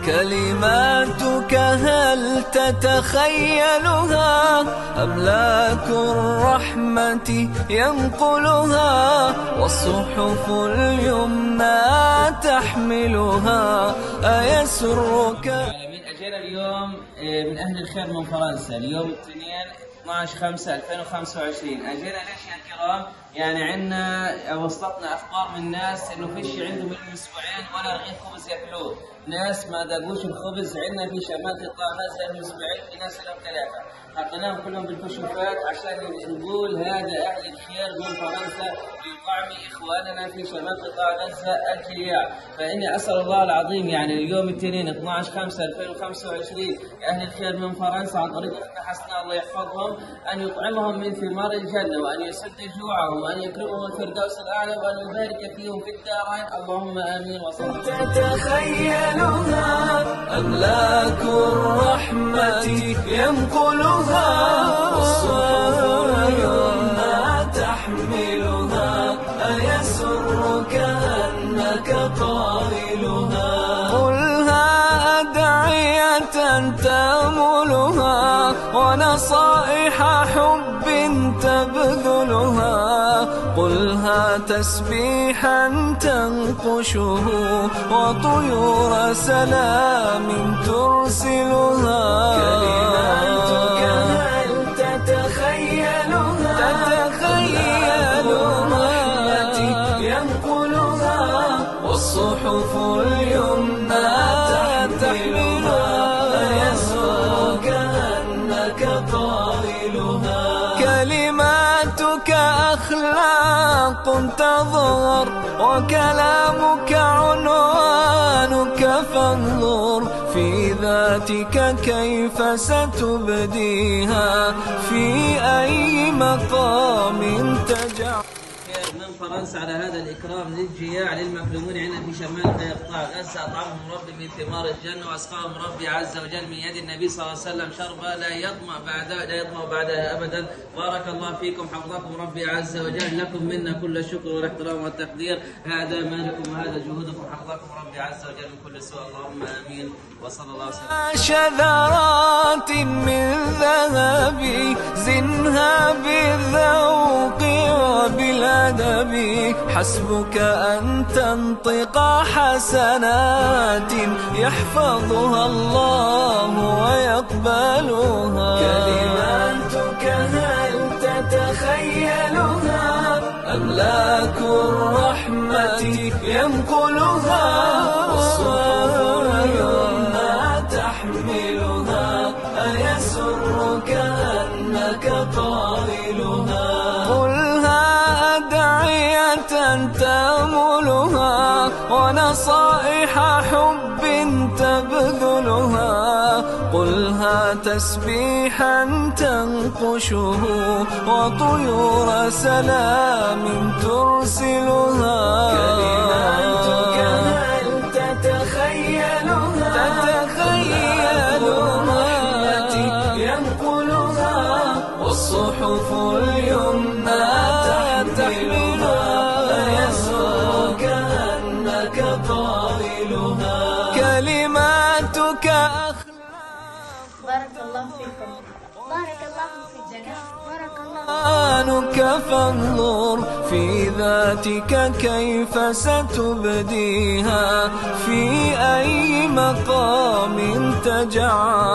كلماتك هل تتخيلها؟ أملاك الرحمة ينقلها، والصحف اليمنى تحملها. أيسرك من أجل اليوم من أهل الخير من فرنسا، اليوم الاثنين 12/5/2025. أجينا ليش يا كرام؟ يعني عندنا وصلتنا أخبار من ناس إنه فيش عندهم من أسبوعين ولا رغيف خبز ياكلوه، ناس ما داقوش الخبز عندنا في شمال قطاع غزة من أسبوعين، في ناس لهم 3. حطيناهم كلهم بالكشوفات عشان نقول هذا أهل الخير من فرنسا لطعم إخواننا في شمال قطاع غزة الجياع. فإني أسأل الله العظيم يعني اليوم الاثنين 12/5/2025 أهل الخير من فرنسا عن طريق أختنا حسناء الله يحفظهم أن يطعمهم من ثمار الجنة، وأن يسد جوعهم، وأن يكرمهم الفردوس الأعلى، وأن يبارك فيهم في الدارين. اللهم آمين. وصلى تتخيلها أملاك الرحمة ينقلها، والصحف اليمنى تحملها. أيسرك أنك قائلها؟ قلها أدعية تأملها، ونصائح حب تبذلها. قلها تسبيحا تنقشه، وطيور سلام ترسلها. كلماتك هل تتخيلها؟ ينقلها، والصحف اليمنى تحملها. أيسرك أنك قائلها؟ كلماتك أخلاق تظهر، وكلامك عنوانك، فانظر في ذاتك كيف ستبديها، في أي مقام تجعل. من فرنسا على هذا الإكرام للجياع للمظلومين عندنا في شمال قطاع غزة. أطعمهم ربي من ثمار الجنة، وأسقاهم ربي عز وجل من يد النبي صلى الله عليه وسلم شربا لا يظمأ بعدها أبدا. بارك الله فيكم، حفظكم ربي عز وجل. لكم منا كل الشكر والاحترام والتقدير. هذا مالكم وهذا جهودكم، حفظكم ربي عز وجل من كل سوء. اللهم آمين. وصلى الله وسلم. شذرات من ذهب زنها بالذوق وبالأدب، حسبك أن تنطق حسنات يحفظها الله ويقبلها. كلماتك هل تتخيلها؟ أملاك الرحمة ينقلها، والصحف اليمنى تحملها. أيسرك أنك قائلها؟ قلها أدعية تأملها، ونصائح حب تبذلها. قلها تسبيحا تنقشه، وطيور سلام ترسلها. كلماتك هل تتخيلها؟ ينقلها، والصحف اليمنى تحملها. أيسرك أنك قائلها؟ كلماتك بارك الله فيكم، بارك الله في الجنة، بارك الله. قرآنك فانظر في ذاتك كيف ستبديها، في أي مقام تجعل.